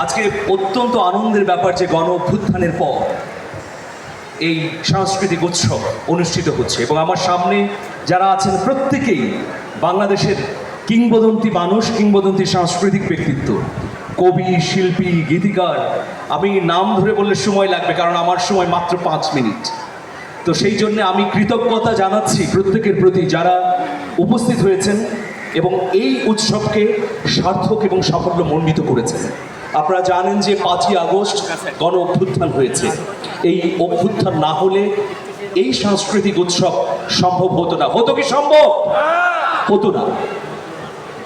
আজকে অত্যন্ত আনন্দের ব্যাপার যে গণ অভ্যুত্থানের পর এই সাংস্কৃতিক উৎসব অনুষ্ঠিত হচ্ছে এবং আমার সামনে যারা আছেন প্রত্যেকেই বাংলাদেশের কিংবদন্তি মানুষ, কিংবদন্তি সাংস্কৃতিক ব্যক্তিত্ব, কবি, শিল্পী, গীতিকার। আমি নাম ধরে বললে সময় লাগবে, কারণ আমার সময় মাত্র 5 মিনিট। তো সেই জন্য আমি কৃতজ্ঞতা জানাচ্ছি প্রত্যেকের প্রতি যারা উপস্থিত হয়েছেন এবং এই উৎসবকে সার্থক এবং সাফল্যমণ্ডিত করেছেন। আপনারা জানেন যে 5ই আগস্ট গণ অভ্যুত্থান হয়েছে। এই অভ্যুত্থান না হলে এই সাংস্কৃতিক উৎসব সম্ভব হতো না। হতো কি সম্ভব? হতো না।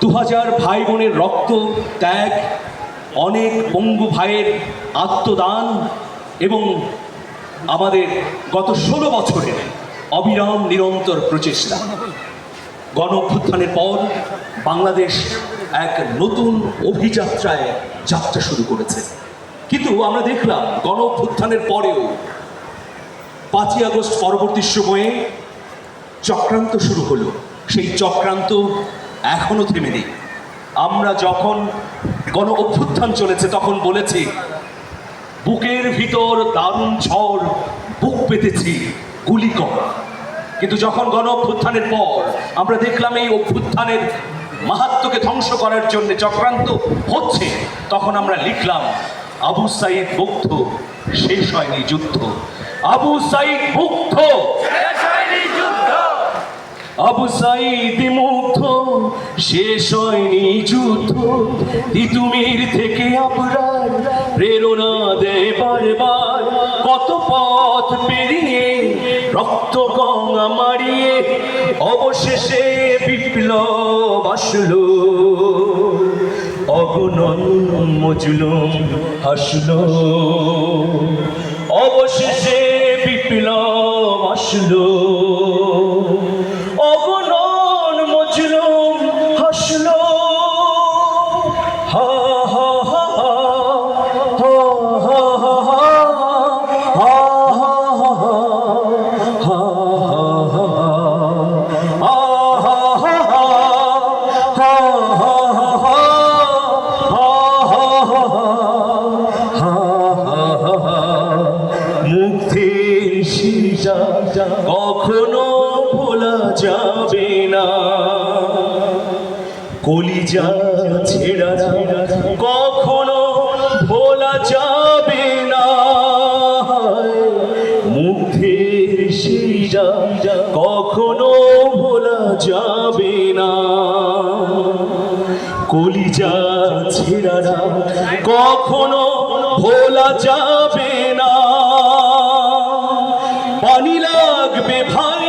2000 ভাই বোনের রক্ত ত্যাগ, অনেক পঙ্গু ভাইয়ের আত্মদান এবং আমাদের গত 16 বছরের অবিরাম নিরন্তর প্রচেষ্টা, গণ অভ্যুত্থানের পর বাংলাদেশ এক নতুন অভিযাত্রায় যাত্রা শুরু করেছে। কিন্তু আমরা দেখলাম গণ অভ্যুত্থানের পরেও 5ই আগস্ট পরবর্তী সময়ে চক্রান্ত শুরু হলো। সেই চক্রান্ত এখনো থেমে নেই। আমরা যখন গণ অভ্যুত্থান চলেছে তখন বলেছি বুকের ভিতর দারুণ ঝড়, বুক পেতেছি গুলি কর। কিন্তু যখন গণ অভ্যুত্থানের পর আমরা দেখলাম এই অভ্যুত্থানের মাহাত্ম্যকে ধ্বংস করার জন্য চক্রান্ত হচ্ছে, তখন আমরা লিখলাম আবু সাঈদ মুগ্ধ, শেষ হয়নি যুদ্ধ। আবু সাঈদ মুগ্ধ, আবু সাঈদ মুগ্ধ, শেষ হয়নি যুদ্ধ। তিতুমির থেকে আপনার প্রেরণা দেয় বারবার, কত পথ পেরিয়ে রক্ত গঙ্গা মারিয়ে অবশেষে বিপ্লব আসলো। অগণন মজলুম হাসলো, অবশেষে বিপ্লব আসলো। অগণন মজলুম হাসলো, হা হা হা হা হা হা মুক্তির শিজা কখনো ভোলা যাবে না, কলিজা ছেড়া কখনো ভোলা যাবে না। মুক্তির শিজা কখনো ভোলা যাবে না, কলিজা ছেড়া কখনো ভোলা যাবে না। পানি লাগবে ভাই।